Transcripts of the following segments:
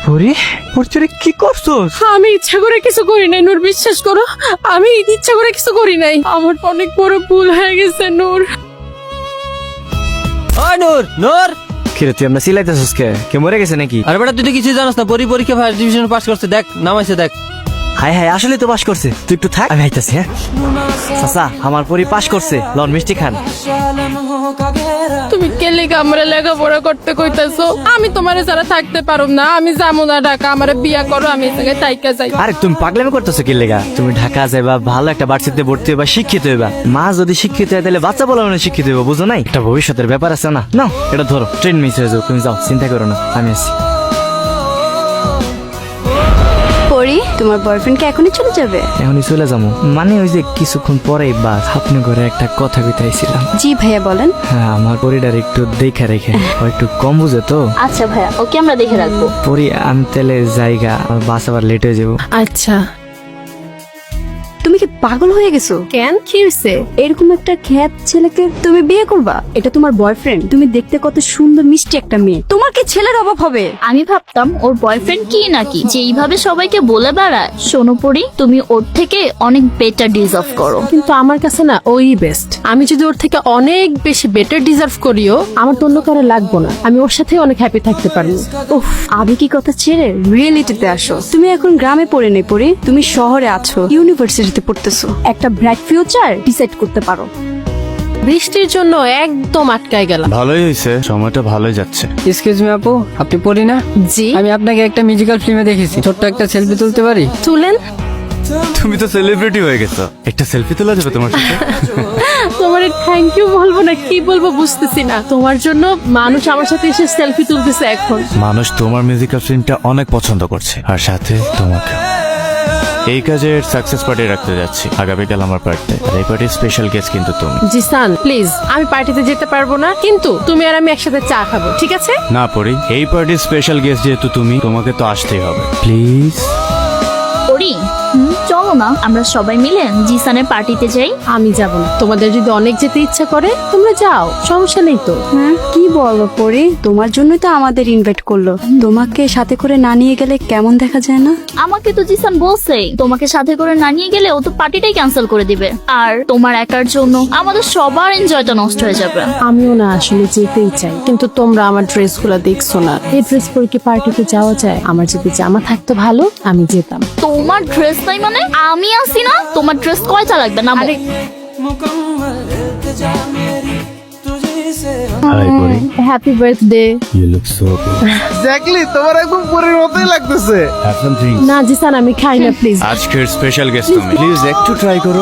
পরি ওর চোরে কি করছো? আমি ইচ্ছা করে কিছু করি নাই নূর, বিশ্বাস করো আমি ইচ্ছা করে কিছু করি নাই। আমার অনেক বড় ভুল হয়ে গেছে নূর। ওই নূর, নূর! কিরে তুই আমরা সিলাইতেছিস কে? কে মরে গেছে নাকি? আরে বেটা, তুই তো কিছুই জানাস না। পরীক্ষা ফার্স্ট ডিভিশন পাস করছে, দেখ নামাইছে, দেখ। হাই হাই, আসলে তো পাস করছে। তুই একটু থাক, আমি আইতাছি। হ্যাঁ চাচা, আমার পরি পাস করছে, লন মিষ্টি খান। তুমি কে লেগে আমার লেখাপড়া করতে কইতাছো? আমি তোমার ছাড়া থাকতে পারুম না। আমি যাবো না ঢাকা, আমার বিয়া করো, আমি এখানে তাইকা যাই। আরে তুমি পাগলামি করতেছো কি লেগা? তুমি ঢাকা যাইবা, ভালো একটা ভার্সিটিতে ভর্তি হইবা, শিক্ষিত হইবা। মা যদি শিক্ষিত হয় তাহলে বাচ্চা বলা মানে শিক্ষিত হইবা, বুঝো নাই? এটা ভবিষ্যতের ব্যাপার আছে না? নাও এটা ধরো, ট্রেন মিস হয়ে যাও, তুমি যাও, চিন্তা করো না, আমি আছি। পরি, তোমার বয়ফ্রেন্ড কি এখনই চলে যাবে? এখনই চলে যাবো মানে ওই যে কিছুক্ষণ পরেই বাস। আপনি ঘরে একটা কথা কইতাইছিলাম। জি ভাইয়া বলেন। হ্যাঁ, আমার পরিটার একটু দেখে রেখে, ও একটু কম বুঝে তো। আচ্ছা ভাইয়া, ওকে আমরা দেখে রাখবো। পরি আমি তাহলে জায়গা, বাস আবার লেট হয়ে যাবো। আচ্ছা। তুমি কি পাগল হয়ে গেছো? কেন, কি হইছে? এরকম একটা খ্যাত ছেলেকে তুমি বিয়ে করবা? এটা তোমার বয়ফ্রেন্ড। তুমি দেখতে কত সুন্দর মিষ্টি একটা মেয়ে, তোমার কি ছেলের অভাব হবে? আমি ভাবতাম ওর বয়ফ্রেন্ড কি নাকি, যে এইভাবে সবাইকে বলে বেড়ায়। সোনুপুরি, তুমি ওর থেকে অনেক বেটার ডিজার্ভ করো। কিন্তু আমার কাছে না ওই বেস্ট। আমি যদি ওর থেকে অনেক বেশি বেটার ডিজার্ভ করিও, আমার তো অন্য কারো লাগবো না। আমি ওর সাথে অনেক হ্যাপি থাকতে পারি। উফ, আবেগী কথা ছেড়ে রিয়েলিটিতে আসো। তুমি এখন গ্রামে পড়ে নেই পড়ি, তুমি শহরে আছো, ইউনিভার্সিটিতে পড়তেছো। একটা ব্রাইট ফিউচার ডিসাইড করতে পারো। বৃষ্টির জন্য একদম আটকায় গেলাম। ভালোই হয়েছে, সময়টা ভালোই যাচ্ছে। এক্সকিউজ মি আপু, আপনি পড়ি না? জি, আমি আপনাকে একটা মিউজিক্যাল ফিল্মে দেখেছি। ছোট্ট একটা সেলফি তুলতে পারি? তুলেন। তুমি তো সেলিব্রিটি হয়ে গেছো, একটা সেলফি তোলা যাবে তোমার সাথে? তোমার থ্যাংক ইউ বলবো না কি বলবো বুঝতেছি না। তোমার জন্য মানুষ আমার সাথে এসে সেলফি তুলতেছে এখন। মানুষ তোমার মিউজিক্যাল ফিল্মটা অনেক পছন্দ করছে, আর সাথে তোমাকে। এই কাজের সাকসেস পার্টি রাখতে যাচ্ছি আগামীকাল, আমার বার্থডে। আর এই পার্টির স্পেশাল গেস্ট কিন্তু তুমি। জিসান প্লিজ, আমি পার্টিতে যেতে পারবো না, কিন্তু তুমি আর আমি একসাথে চা খাবো, ঠিক আছে? না পড়ি, এই পার্টির স্পেশাল গেস্ট যেহেতু তুমি, তোমাকে তো আসতেই হবে, প্লিজ। পরি, চলো না আমরা সবাই মিলে জিসানের পার্টিতে যাই। আমি যাব না। তোমাদের যদি অনেক যেতে ইচ্ছা করে তোমরা যাও, সমস্যা নেই তো। হ্যাঁ, কি বলো পরি, তোমার জন্যই তো আমাদের ইনভাইট করলো। তোমাকে সাথে করে না নিয়ে গেলে কেমন দেখা যায় না? আমাকে তো জিসান বলছে তোমাকে সাথে করে না নিয়ে গেলে ও তো পার্টিটাই ক্যান্সেল করে দিবে, আর তোমার একার জন্য আমাদের সবার এনজয়টা নষ্ট হয়ে যাবে। আমিও না আসলে যেতেই চাই, কিন্তু তোমরা আমার ড্রেসগুলো দেখছো না। এই ড্রেস পরে কি পার্টিতে যাওয়া যায়? আমার যদি জামা থাকতো ভালো, আমি যেতাম। তোমার ড্রেস নাই মানে? আমি আছি না, তোমার ড্রেস কয়টা লাগবে না? আরে hi Pori, happy birthday. You look so good. Exactly, তোমার একদম পরির মতোই লাগতেছে। Have some drinks. না জিসান, আমি খাই না প্লিজ। আজকের স্পেশাল গেস্ট তুমি, প্লিজ একটু ট্রাই করো।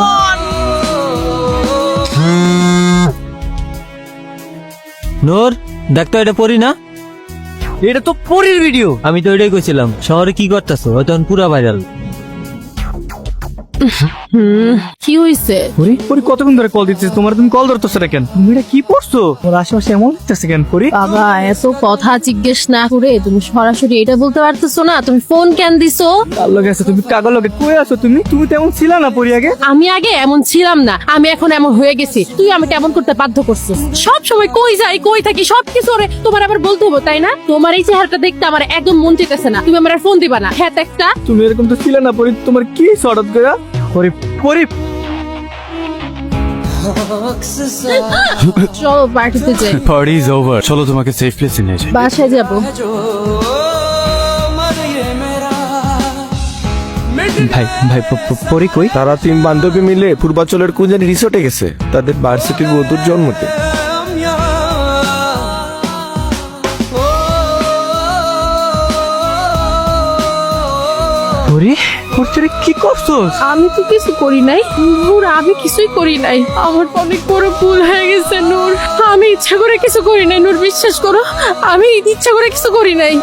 নূর, দেখ তো, এটা পড়ি না? এটা তো পরির ভিডিও। আমি তো এটাই কইছিলাম, শহরে কি করতেছো? হয়তো পুরা ভাইরাল। কি হইছে? পরি পরি কতক্ষণ ধরে কল দিতেছে তোমার, তুমি কল ধরতেছো না কেন? তুমি এটা কি পড়ছো? ওর আশেপাশে এমন হচ্ছে কেন পরি? বাবা, এত কথা জিজ্ঞেস না করে তুমি সরাসরি এটা বলতে পারতেছো না? তুমি ফোন কেন দিছো? কার লগে আছে তুমি? কাগল লগে কই আছো তুমি? তুমি তো এমন ছিলা না পরি আগে। আমি আগে এমন ছিলাম না, আমি এখন এমন হয়ে গেছি। তুই আমাকে এমন করতে বাধ্য করছিস। সব সময় কই যাই কই থাকি সবকিছু ওরে তোমার আবার বলতে হবে, তাই না? তোমার এই চেহারাটা দেখতে আমার একদম মন চাইতেছে না। তুমি আমার আর ফোন দিবা না, হ্যাঁ একটা। তুমি এরকম তো ছিলা না পরি, তোমার কি হঠাৎ করে? পরি পরি চলো পার্টিতে যাই। পার্টি ইজ ওভার, চলো তোমাকে সেফ প্লেসে নিয়ে যাই। বাসায় যাবো। ভাই ভাই পরি কই? তারা 3 বান্ধবী মিলে পূর্বাচলের কুঞ্জানি রিসোর্টে গেছে তাদের ভার্সিটির বন্ধুর জন্মতে। পরি ওর চোরে কি করছো? আমি তো কিছু করি নাই নূর, আমি কিছুই করি নাই। আমার অনেক বড় ভুল হয়ে গেছে নূর। আমি ইচ্ছা করে কিছু করি নাই নূর, বিশ্বাস করো আমি ইচ্ছা করে কিছু করি নাই।